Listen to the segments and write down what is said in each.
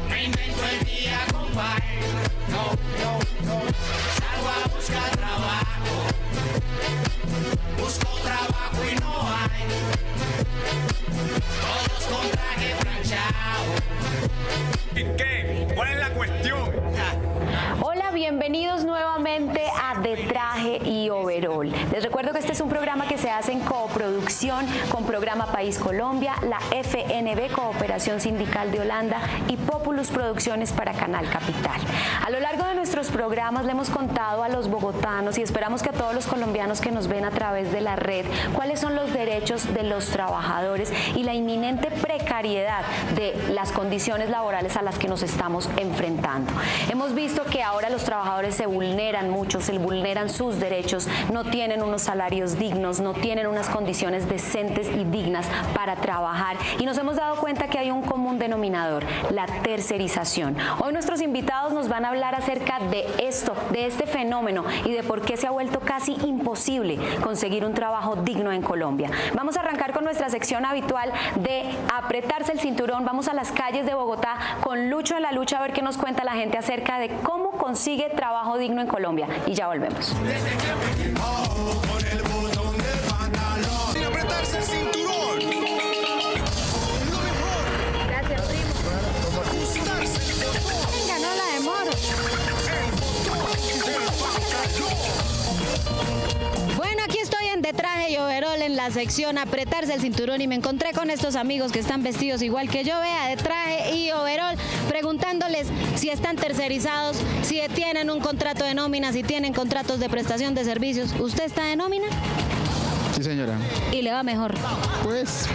Me invento el día, compadre. No. Salgo a buscar trabajo. Busco trabajo y no hay. Todos con traje planchado. ¿Qué? ¿Cuál es la cuestión? Hola, bienvenidos nuevamente a De Traje y Overol. Les recuerdo que este es un programa que se hace en coproducción con Programa País Colombia, la FNB Cooperación Sindical de Holanda y Populus Producciones para Canal Capital. A lo largo de nuestros programas le hemos contado a los bogotanos y esperamos que a todos los colombianos que nos ven a través de la red cuáles son los derechos de los trabajadores y la inminente precariedad de las condiciones laborales a las que nos estamos enfrentando. Hemos visto que ahora los trabajadores se vulneran mucho, se vulneran sus derechos, no tienen unos salarios dignos, no tienen unas condiciones decentes y dignas para trabajar y nos hemos dado cuenta que hay un común denominador, la tercerización. Hoy nuestros invitados nos van a hablar acerca de esto, de este fenómeno y de por qué se ha vuelto casi imposible conseguir un trabajo digno en Colombia. Vamos a arrancar con nuestra sección habitual de apretarse el cinturón. Vamos a las calles de Bogotá con Lucho en la lucha a ver qué nos cuenta la gente acerca de cómo consigue trabajo digno en Colombia. Y ya volvemos. Sin apretarse el cinturón. Gracias, primo. Ajustarse el botón. Venga, no la demoro. Bueno, aquí estoy en De Traje y Overol en la sección apretarse el cinturón y me encontré con estos amigos que están vestidos igual que yo, vea, de traje y overol, preguntándoles si están tercerizados, si tienen un contrato de nómina, si tienen contratos de prestación de servicios. ¿Usted está de nómina? Sí, señora. ¿Y le va mejor? Pues,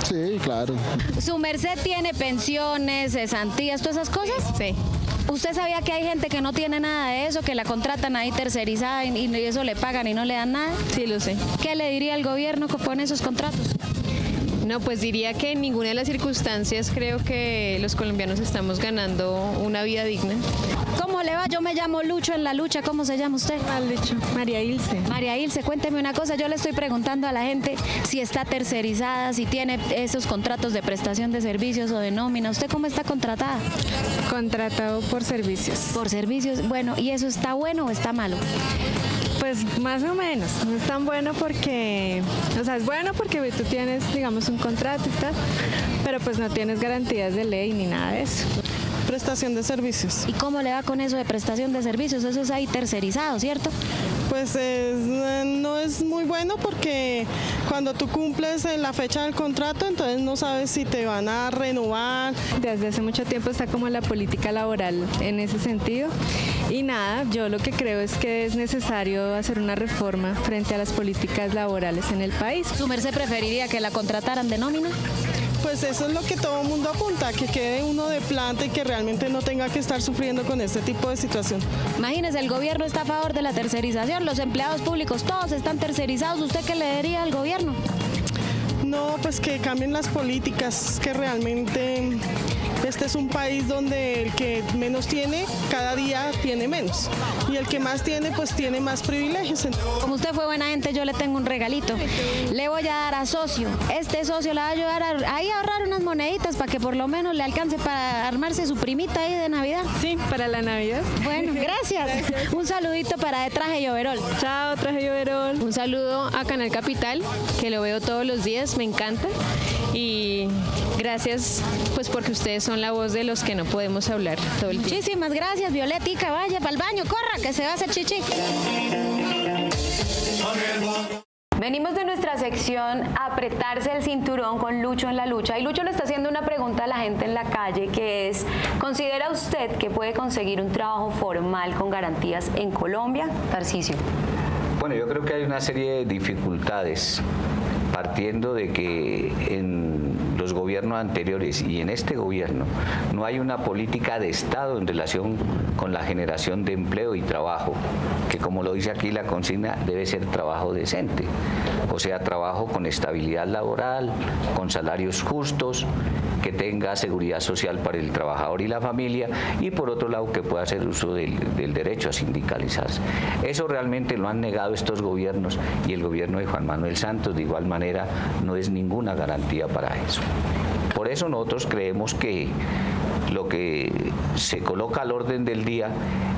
sí, claro. ¿Su merced tiene pensiones, cesantías, todas esas cosas? Sí. ¿Usted sabía que hay gente que no tiene nada de eso, que la contratan ahí tercerizada y eso le pagan y no le dan nada? Sí, lo sé. ¿Qué le diría el gobierno con esos contratos? No, pues diría que en ninguna de las circunstancias creo que los colombianos estamos ganando una vida digna. ¿Cómo le va? Yo me llamo Lucho en la lucha. ¿Cómo se llama usted? Lucho. María Ilse. María Ilse, cuénteme una cosa. Yo le estoy preguntando a la gente si está tercerizada, si tiene esos contratos de prestación de servicios o de nómina. ¿Usted cómo está contratada? Contratado por servicios. Por servicios. Bueno, ¿y eso está bueno o está malo? Pues más o menos, no es tan bueno porque, o sea, es bueno porque tú tienes, digamos, un contrato y tal, pero pues no tienes garantías de ley ni nada de eso. Prestación de servicios. ¿Y cómo le va con eso de prestación de servicios? Eso es ahí tercerizado, ¿cierto? Pues no es muy bueno porque cuando tú cumples en la fecha del contrato, entonces no sabes si te van a renovar. Desde hace mucho tiempo está como la política laboral en ese sentido y nada, yo lo que creo es que es necesario hacer una reforma frente a las políticas laborales en el país. ¿Su merced preferiría que la contrataran de nómina? Pues eso es lo que todo el mundo apunta, que quede uno de planta y que realmente no tenga que estar sufriendo con este tipo de situación. Imagínese, el gobierno está a favor de la tercerización, los empleados públicos todos están tercerizados. ¿Usted qué le diría al gobierno? No, pues que cambien las políticas, que realmente este es un país donde el que menos tiene, cada día tiene menos. Y el que más tiene, pues tiene más privilegios. Como usted fue buena gente, yo le tengo un regalito. Le voy a dar a socio. Este socio le va a ayudar ahí a ahorrar unas moneditas para que por lo menos le alcance para armarse su primita ahí de Navidad. Sí, para la Navidad. Bueno, gracias. Un saludito para De Traje y Overol. Chao, Traje y Overol. Un saludo a Canal Capital, que lo veo todos los días, me encanta. Y gracias pues porque ustedes son la voz de los que no podemos hablar todo el tiempo. Muchísimas gracias, Violetica. Vaya para el baño, corra, que se va a hacer chichi. Venimos de nuestra sección Apretarse el cinturón con Lucho en la lucha y Lucho le está haciendo una pregunta a la gente en la calle que es: ¿considera usted que puede conseguir un trabajo formal con garantías en Colombia? Tarcisio. Bueno, yo creo que hay una serie de dificultades partiendo de que en los gobiernos anteriores y en este gobierno no hay una política de Estado en relación con la generación de empleo y trabajo, que como lo dice aquí la consigna debe ser trabajo decente, o sea, trabajo con estabilidad laboral, con salarios justos, que tenga seguridad social para el trabajador y la familia y por otro lado que pueda hacer uso del derecho a sindicalizarse. Eso realmente lo han negado estos gobiernos y el gobierno de Juan Manuel Santos de igual manera no es ninguna garantía para eso. Por eso nosotros creemos que lo que se coloca al orden del día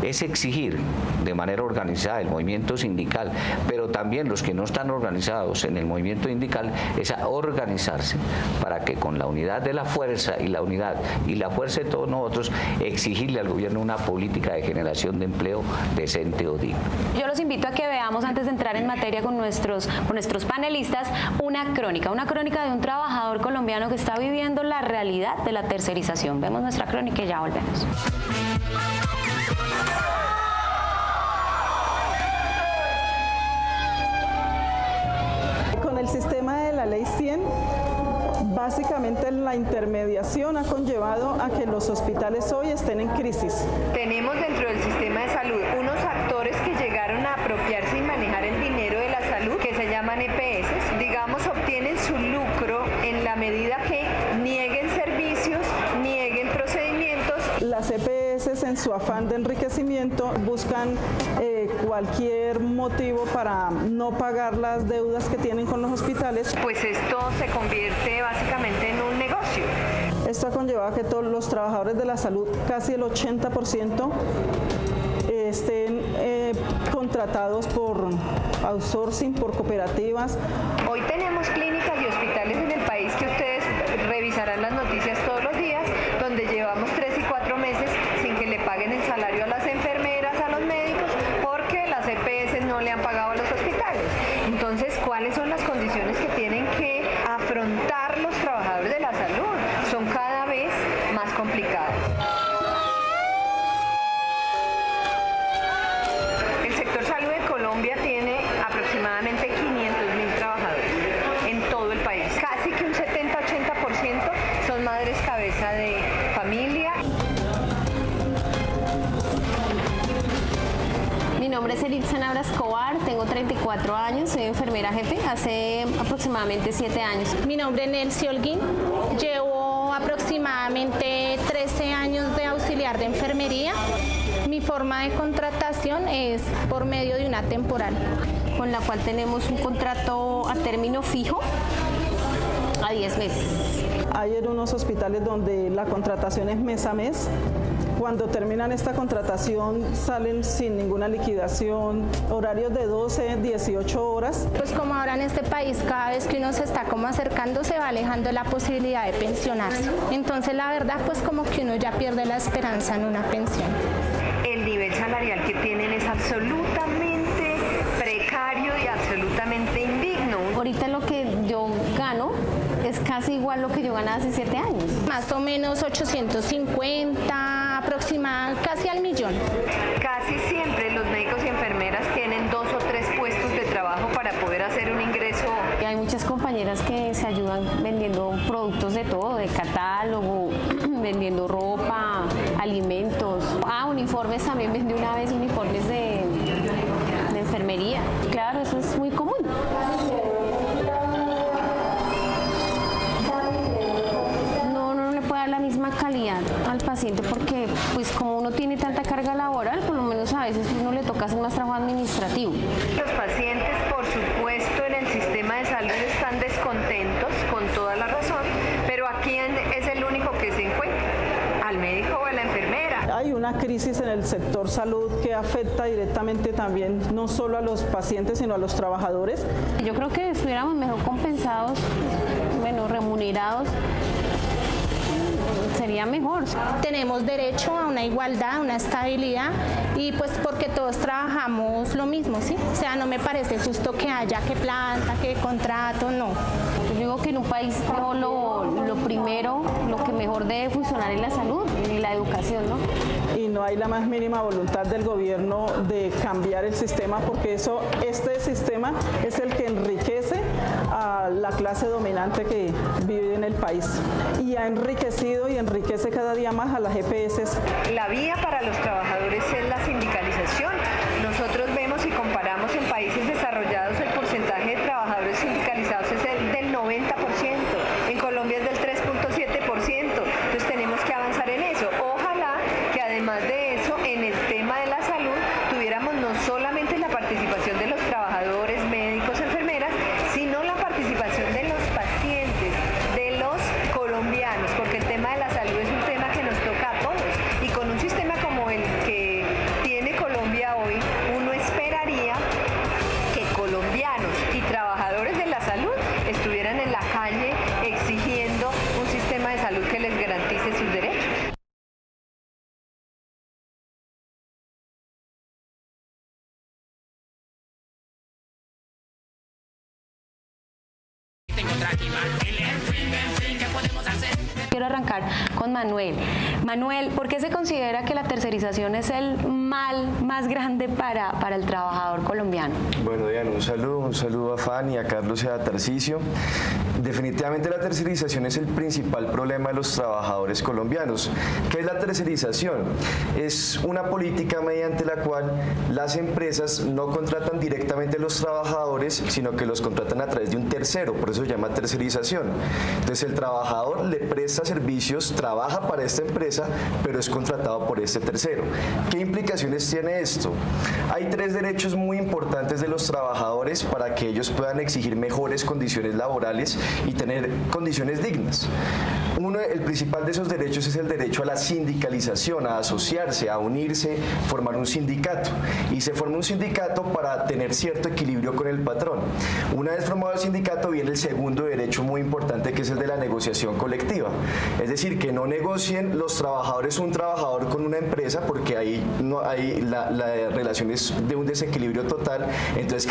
es exigir de manera organizada el movimiento sindical, pero también los que no están organizados en el movimiento sindical, es a organizarse para que con la unidad de la fuerza y la unidad y la fuerza de todos nosotros exigirle al gobierno una política de generación de empleo decente o digno. Yo los invito a que veamos, antes de entrar en materia con nuestros panelistas, una crónica de un trabajador colombiano que está viviendo la realidad de la tercerización. Vemos nuestra crónica y ya volvemos. Con el sistema de la Ley 100, básicamente la intermediación ha conllevado a que los hospitales hoy estén en crisis. Tenemos dentro del sistema de salud unos actores que llegaron a apropiarse y manejar el dinero de la salud, que se llaman EPS, digamos, obtienen su lucro en la medida que nieguen servicios, nieguen procedimientos. Las EPS, en su afán de enriquecimiento, buscan cualquier motivo para no pagar las deudas que tienen con los hospitales. Pues esto se convierte básicamente en un negocio. Esto ha conllevado a que todos los trabajadores de la salud, casi el 80%, estén contratados por outsourcing, por cooperativas. Hoy tenemos clínicas y hospitales en el país que ustedes revisarán las noticias todos los días, donde llevamos 3 y 4 meses sin que le paguen el salario a las enfermeras, a los médicos, porque las EPS no le han pagado a los hospitales. Entonces, ¿cuáles son las condiciones que tienen que afrontar los trabajadores de la salud? Son cada vez más complicadas. El sector salud de Colombia tiene aproximadamente 500.000 trabajadores en todo el país. Casi que un 70-80% son madres cabeza de familia. Mi nombre es Elitza Nabra Escobar, tengo 34 años, soy enfermera jefe hace aproximadamente 7 años. Mi nombre es Nelcy Holguín, llevo aproximadamente 13 años de auxiliar de enfermería. Mi forma de contratación es por medio de una temporal, con la cual tenemos un contrato a término fijo a 10 meses. Hay en unos hospitales donde la contratación es mes a mes. Cuando terminan esta contratación salen sin ninguna liquidación, horarios de 12, 18 horas. Pues como ahora en este país cada vez que uno se está como acercando se va alejando la posibilidad de pensionarse. Entonces la verdad pues como que uno ya pierde la esperanza en una pensión. El nivel salarial que tienen es absolutamente precario y absolutamente indigno. Ahorita lo que yo gano es casi igual lo que yo ganaba hace 7 años. Más o menos 850, aproximadamente casi al millón. Casi siempre los médicos y enfermeras tienen 2 o 3 puestos de trabajo para poder hacer un ingreso. Y hay muchas compañeras que se ayudan vendiendo productos de todo, de catálogo, vendiendo ropa, alimentos. Uniformes también vendí una vez, uniformes de enfermería. Claro, eso es muy común. No le puede dar la misma calidad al paciente porque pues como uno tiene tanta carga laboral, por lo menos a veces uno le toca hacer más trabajo administrativo. Los pacientes, por supuesto, en el sistema de salud están descontentos, con toda la razón, pero aquí es el único que se encuentra, al médico o a la enfermera. Hay una crisis en el sector salud que afecta directamente también no solo a los pacientes sino a los trabajadores. Yo creo que estuviéramos mejor compensados, remunerados, sería mejor. Tenemos derecho a una igualdad, a una estabilidad y pues porque todos trabajamos lo mismo, ¿sí? O sea, no me parece justo que haya que planta, que contrato, no. Yo digo que en un país lo primero, lo que mejor debe funcionar es la salud y la educación, ¿no? Y no hay la más mínima voluntad del gobierno de cambiar el sistema porque este sistema es el que enriquece a la clase dominante que vive en el país y ha enriquecido y enriquece cada día más a las EPS. La vía para los trabajadores es la sindicalización. Nosotros vemos y comparamos en países desarrollados el porcentaje de trabajadores sindicalizados es del 90%, en Colombia es del 3.7%, entonces tenemos que avanzar en eso. Ojalá que además de eso, en el tema de la salud, tuviéramos no solamente la participación de los trabajadores, médicos, enfermeras, sino la participación de los pacientes, de los colombianos. quiero arrancar con Manuel. Manuel, ¿por qué se considera que la tercerización es el mal más grande para el trabajador colombiano? Bueno, Diana, un saludo a Fanny, a Carlos y a Tarcisio. Definitivamente la tercerización es el principal problema de los trabajadores colombianos. ¿Qué es la tercerización? Es una política mediante la cual las empresas no contratan directamente a los trabajadores, sino que los contratan a través de un tercero, por eso se llama tercerización. Entonces el trabajador le presta servicios, trabaja para esta empresa, pero es contratado por este tercero. ¿Qué implicaciones tiene esto? Hay 3 derechos muy importantes de los trabajadores para que ellos puedan exigir mejores condiciones laborales y tener condiciones dignas. El principal de esos derechos es el derecho a la sindicalización, a asociarse, a unirse, formar un sindicato. Y se forma un sindicato para tener cierto equilibrio con el patrón. Una vez formado el sindicato viene el segundo derecho muy importante, que es el de la negociación colectiva. Es decir, que no negocien los trabajadores un trabajador con una empresa, porque ahí no hay la relación es de un desequilibrio total. Entonces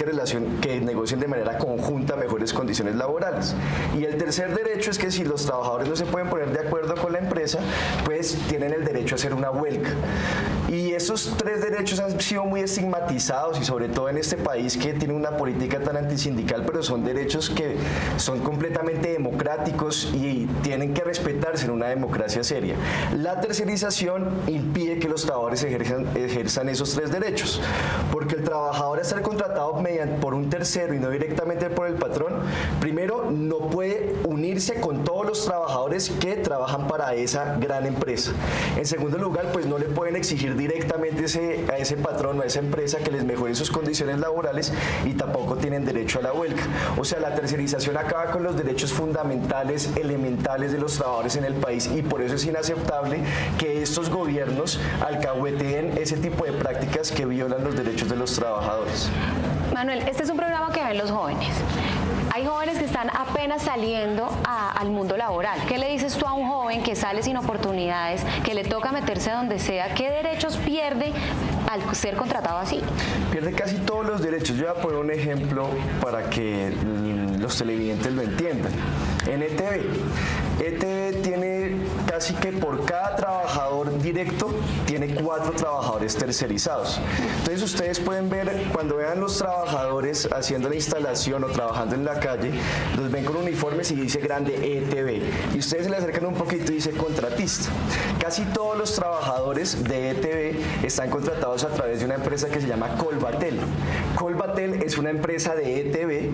que negocien de manera conjunta mejores condiciones laborales. Y el tercer derecho es que si los trabajadores no se pueden poner de acuerdo con la empresa, pues tienen el derecho a hacer una huelga. Y esos 3 derechos han sido muy estigmatizados, y sobre todo en este país que tiene una política tan antisindical, pero son derechos que son completamente democráticos y tienen que respetarse en una democracia seria. La tercerización impide que los trabajadores ejerzan esos 3 derechos, porque el trabajador, al ser contratado por un tercero y no directamente por el patrón, primero no puede unirse con todos los trabajadores que trabajan para esa gran empresa. En segundo lugar, pues no le pueden exigir directamente a ese patrón o a esa empresa que les mejore sus condiciones laborales, y tampoco tienen derecho a la huelga. O sea, la tercerización acaba con los derechos fundamentales, elementales de los trabajadores en el país, y por eso es inaceptable que estos gobiernos alcahueteen ese tipo de prácticas que violan los derechos de los trabajadores. Manuel, este es un programa que ven los jóvenes. Hay jóvenes que están apenas saliendo al mundo laboral. ¿Qué le dices tú a un joven que sale sin oportunidades, que le toca meterse donde sea? ¿Qué derechos pierde al ser contratado así? Pierde casi todos los derechos. Yo voy a poner un ejemplo para que los televidentes lo entiendan. En ETV tiene casi que por cada trabajador directo tiene 4 trabajadores tercerizados. Entonces ustedes pueden ver, cuando vean los trabajadores haciendo la instalación o trabajando en la calle, los ven con uniformes y dice grande ETV, y ustedes se le acercan un poquito y dice contratista. Casi todos los trabajadores de ETV están contratados a través de una empresa que se llama Colbatel. Colbatel es una empresa de ETV,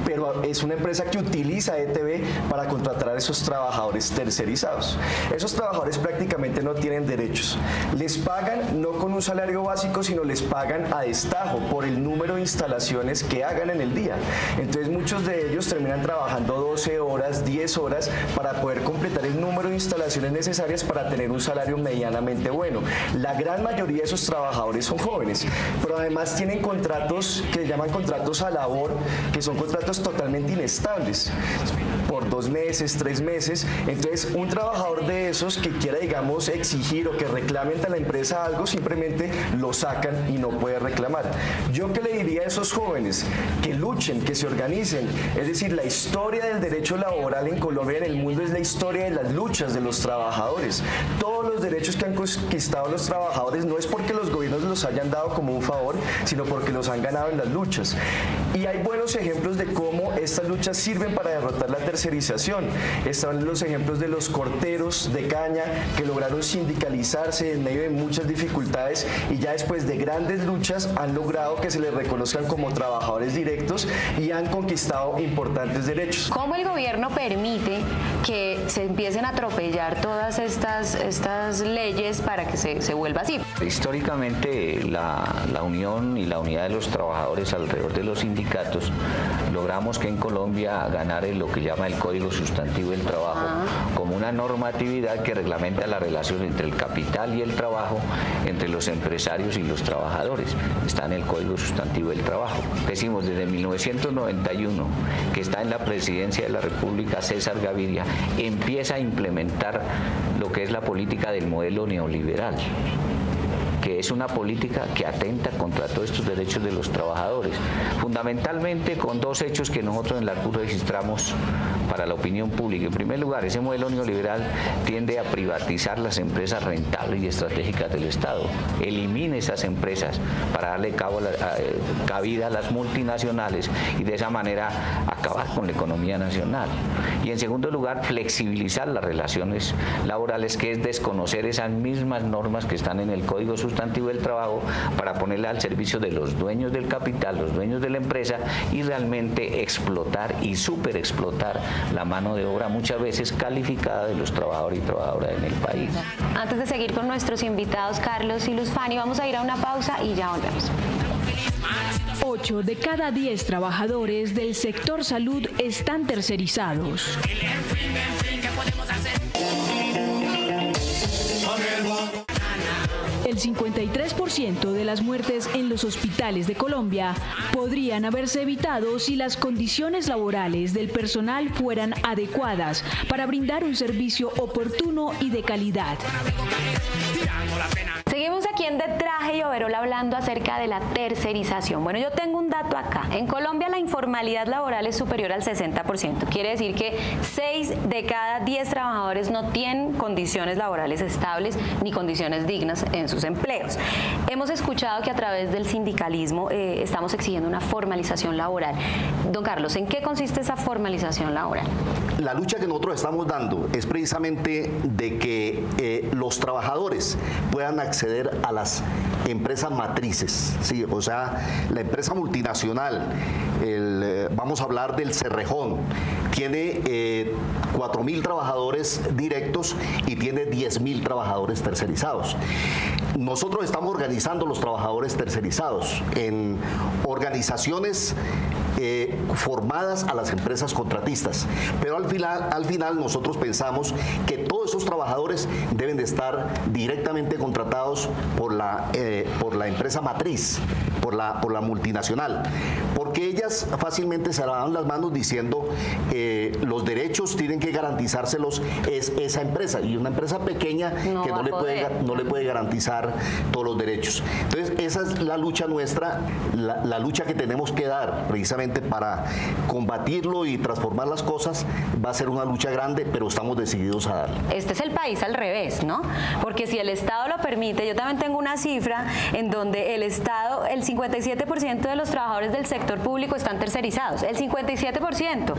pero es una empresa que utiliza ETV para contratar a esos trabajadores tercerizados. Esos trabajadores prácticamente no tienen derechos. Les pagan no con un salario básico, sino les pagan a destajo por el número de instalaciones que hagan en el día. Entonces muchos de ellos terminan trabajando 12 horas, 10 horas para poder completar el número de instalaciones necesarias para tener un salario medianamente bueno. La gran mayoría de esos trabajadores son jóvenes, pero además tienen contratos que llaman contratos a labor, que son contratos totalmente inestables, por 2 meses, 3 meses. Entonces un trabajador de esos que quiera, digamos, exigir o que reclame ante la empresa algo, simplemente lo sacan y no puede reclamar. Yo qué le diría a esos jóvenes: que luchen, que se organicen. Es decir, la historia del derecho laboral en Colombia y en el mundo es la historia de las luchas de los trabajadores. Todos los derechos que han conquistado los trabajadores no es porque los gobiernos los hayan dado como un favor, sino porque los han ganado en las luchas. Y hay buenos ejemplos de cómo estas luchas sirven para derrotar la tercerización. Están los ejemplos de los corteros de caña que lograron sindicalizarse en medio de muchas dificultades, y ya después de grandes luchas han logrado que se les reconozcan como trabajadores directos y han conquistado importantes derechos. ¿Cómo el gobierno permite que se empiecen a atropellar todas estas leyes para que se vuelva así? Históricamente la unión y la unidad de los trabajadores alrededor de los sindicatos logramos que en Colombia ganara lo que llama el Código Sustantivo del Trabajo como una normatividad que reglamenta la relación entre el capital y el trabajo, entre los empresarios y los trabajadores. Está en el Código Sustantivo del Trabajo. Decimos desde 1991 que está en la presidencia de la República César Gaviria, empieza a implementar lo que es la política del modelo neoliberal, que es una política que atenta contra todos estos derechos de los trabajadores, fundamentalmente con 2 hechos que nosotros en la CUT registramos para la opinión pública. En primer lugar, ese modelo neoliberal tiende a privatizar las empresas rentables y estratégicas del Estado. Elimine esas empresas para darle cabida a las multinacionales y de esa manera acabar con la economía nacional. Y en segundo lugar, flexibilizar las relaciones laborales, que es desconocer esas mismas normas que están en el Código Sustantivo del Trabajo para ponerla al servicio de los dueños del capital, los dueños de la empresa, y realmente explotar y superexplotar la mano de obra muchas veces calificada de los trabajadores y trabajadoras en el país. Antes de seguir con nuestros invitados Carlos y Luz Fanny, vamos a ir a una pausa y ya volvemos. 8 de cada 10 trabajadores del sector salud están tercerizados. El 53% de las muertes en los hospitales de Colombia podrían haberse evitado si las condiciones laborales del personal fueran adecuadas para brindar un servicio oportuno y de calidad. Seguimos aquí en De Traje y Overol hablando acerca de la tercerización. Bueno, yo tengo un dato acá. En Colombia la informalidad laboral es superior al 60%. Quiere decir que 6 de cada 10 trabajadores no tienen condiciones laborales estables ni condiciones dignas en sus empleos. Hemos escuchado que a través del sindicalismo estamos exigiendo una formalización laboral. Don Carlos, ¿en qué consiste esa formalización laboral? La lucha que nosotros estamos dando es precisamente de que los trabajadores puedan acceder a las empresas matrices, ¿sí? O sea, la empresa multinacional, vamos a hablar del Cerrejón, tiene 4.000 trabajadores directos y tiene 10.000 trabajadores tercerizados. Nosotros estamos organizando los trabajadores tercerizados en organizaciones formadas a las empresas contratistas, pero al final nosotros pensamos que todos esos trabajadores deben de estar directamente contratados por la empresa matriz, por la multinacional, porque ellas fácilmente se lavan las manos diciendo los derechos tienen que garantizárselos es esa empresa, y una empresa pequeña que no le puede garantizar todos los derechos. Entonces esa es la lucha nuestra, la lucha que tenemos que dar precisamente para combatirlo y transformar las cosas. Va a ser una lucha grande, pero estamos decididos a darle. Este es el país al revés, ¿no? Porque si el Estado lo permite, yo también tengo una cifra en donde el Estado, el 57% de los trabajadores del sector público están tercerizados, el 57%.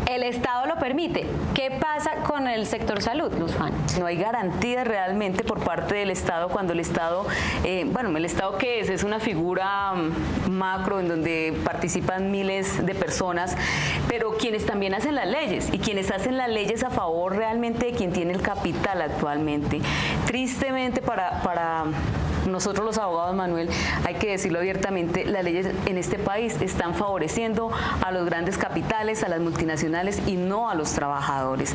El Estado lo permite. ¿Qué pasa con el sector salud, Luz Fanny? No hay garantía realmente por parte del Estado cuando el Estado, ¿el Estado qué es? Es una figura macro en donde participan miles de personas, pero quienes también hacen las leyes y quienes hacen las leyes a favor realmente de quien tiene el capital actualmente. Tristemente para nosotros los abogados, Manuel, hay que decirlo abiertamente, las leyes en este país están favoreciendo a los grandes capitales, a las multinacionales y no a los trabajadores.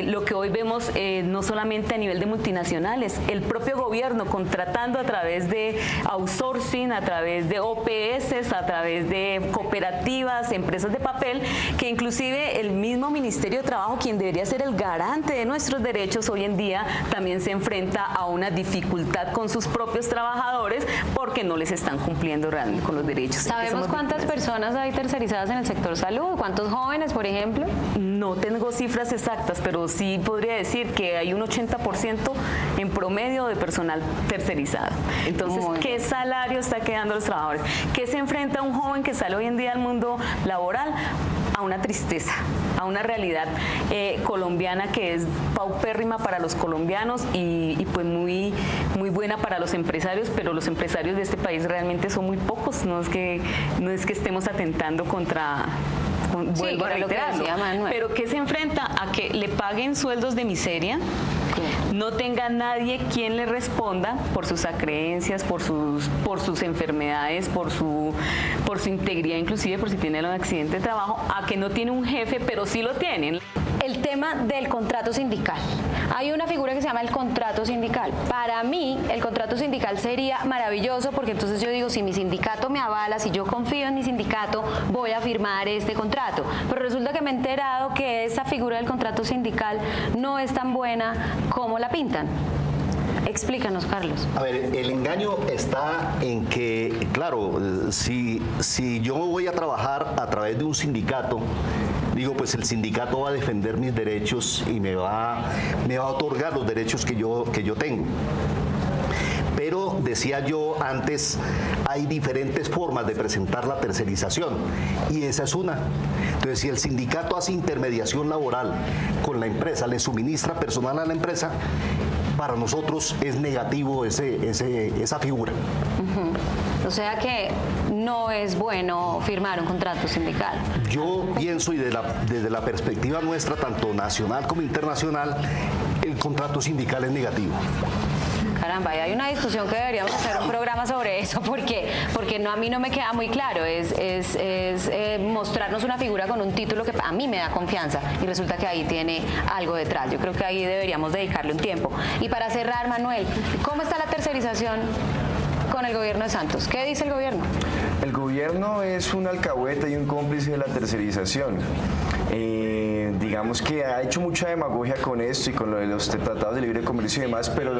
Lo que hoy vemos no solamente a nivel de multinacionales, el propio gobierno contratando a través de outsourcing, a través de OPS, a través de cooperativas, empresas de papel, que inclusive el mismo Ministerio de Trabajo, quien debería ser el garante de nuestros derechos, hoy en día también se enfrenta a una dificultad con sus propios trabajadores porque no les están cumpliendo realmente con los derechos. ¿Sabemos cuántas personas hay tercerizadas en el sector salud? ¿Cuántos jóvenes, por ejemplo? No tengo cifras exactas, pero sí podría decir que hay un 80% en promedio de personal tercerizado. Entonces, ¿qué salario está quedando los trabajadores? ¿Qué se enfrenta un joven que sale hoy en día al mundo laboral? A una tristeza, a una realidad colombiana que es paupérrima para los colombianos y pues muy buena para los empresarios, pero los empresarios de este país realmente son muy pocos, no es que estemos atentando contra... Vuelvo a reiterarlo, pero que se enfrenta a que le paguen sueldos de miseria, no tenga nadie quien le responda por sus acreencias, por sus enfermedades, por su integridad, inclusive por si tiene un accidente de trabajo, a que no tiene un jefe, pero sí lo tienen. El tema del contrato sindical. Hay una figura que se llama el contrato sindical. Para mí, el contrato sindical sería maravilloso porque entonces yo digo, si mi sindicato me avala, si yo confío en mi sindicato, voy a firmar este contrato. Pero resulta que me he enterado que esa figura del contrato sindical no es tan buena como la pintan. Explícanos, Carlos. A ver, el engaño está en que, claro, si yo voy a trabajar a través de un sindicato, digo, pues el sindicato va a defender mis derechos y me va a otorgar los derechos que yo tengo. Pero decía yo antes, hay diferentes formas de presentar la tercerización y esa es una. Entonces, si el sindicato hace intermediación laboral con la empresa, le suministra personal a la empresa, para nosotros es negativo esa figura. O sea que no es bueno firmar un contrato sindical. Yo pienso, y desde la perspectiva nuestra, tanto nacional como internacional, el contrato sindical es negativo. Caramba, y hay una discusión que deberíamos hacer un programa sobre eso, porque a mí no me queda muy claro. Es mostrarnos una figura con un título que a mí me da confianza y resulta que ahí tiene algo detrás. Yo creo que ahí deberíamos dedicarle un tiempo. Y para cerrar, Manuel, ¿cómo está la tercerización con el gobierno de Santos? ¿Qué dice el gobierno? El gobierno es un alcahueta y un cómplice de la tercerización. Digamos que ha hecho mucha demagogia con esto y con lo de los tratados de libre comercio y demás, pero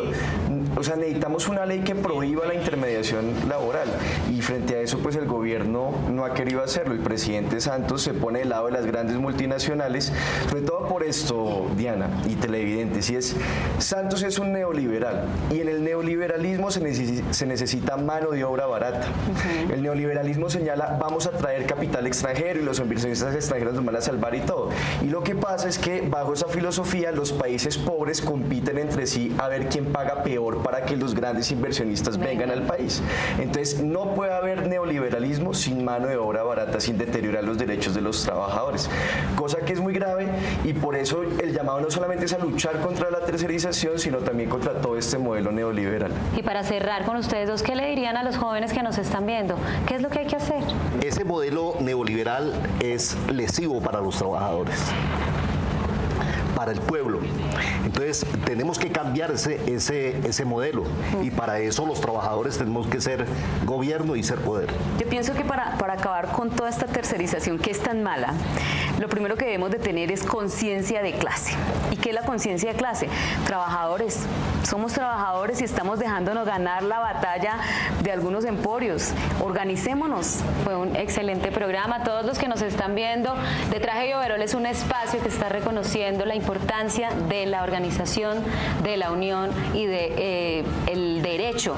necesitamos una ley que prohíba la intermediación laboral y frente a eso pues el gobierno no ha querido hacerlo. El presidente Santos se pone del lado de las grandes multinacionales, sobre todo por esto, Diana y televidentes, y es, Santos es un neoliberal y en el neoliberalismo se necesita mano de obra barata. El neoliberalismo señala, vamos a traer capital extranjero y los inversionistas extranjeros nos van a salvar y todo. Y lo que pasa es que bajo esa filosofía los países pobres compiten entre sí a ver quién paga peor para que los grandes inversionistas vengan al país. Entonces no puede haber neoliberalismo sin mano de obra barata, sin deteriorar los derechos de los trabajadores, cosa que es muy grave y por eso el llamado no solamente es a luchar contra la tercerización, sino también contra todo este modelo neoliberal. Y para cerrar con ustedes dos, ¿qué le dirían a los jóvenes que nos están viendo? ¿Qué es lo que hay que hacer? Ese modelo neoliberal es lesivo para los trabajadores, para el pueblo. Entonces tenemos que cambiar ese modelo y para eso los trabajadores tenemos que ser gobierno y ser poder. Yo pienso que para acabar con toda esta tercerización que es tan mala, lo primero que debemos de tener es conciencia de clase. ¿Y qué es la conciencia de clase? Trabajadores. Somos trabajadores y estamos dejándonos ganar la batalla de algunos emporios. Organicémonos. Fue un excelente programa. Todos los que nos están viendo, De Traje y Overol es un espacio que está reconociendo la importancia de la organización, de la unión y de el derecho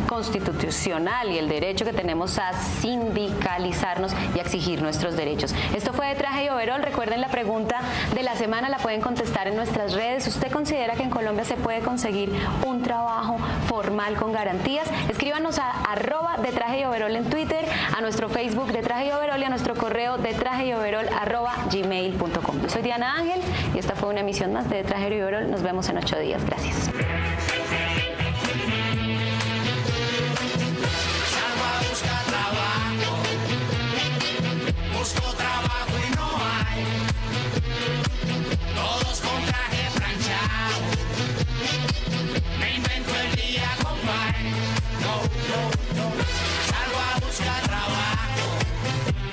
constitucional y el derecho que tenemos a sindicalizarnos y a exigir nuestros derechos. Esto fue De Traje y Overol. Recuerden, la pregunta de la semana la pueden contestar en nuestras redes. ¿Usted considera que en Colombia se puede conseguir un trabajo formal con garantías? Escríbanos a @De Traje y Overol en Twitter, a nuestro Facebook De Traje y Overol y a nuestro correo detrajeyoverol@gmail.com. Yo soy Diana Ángel y esta fue una emisión más de Traje y Overol. Nos vemos en 8 días. Gracias. Busco trabajo y no hay, todos con traje planchado, me invento el día, compadre, no,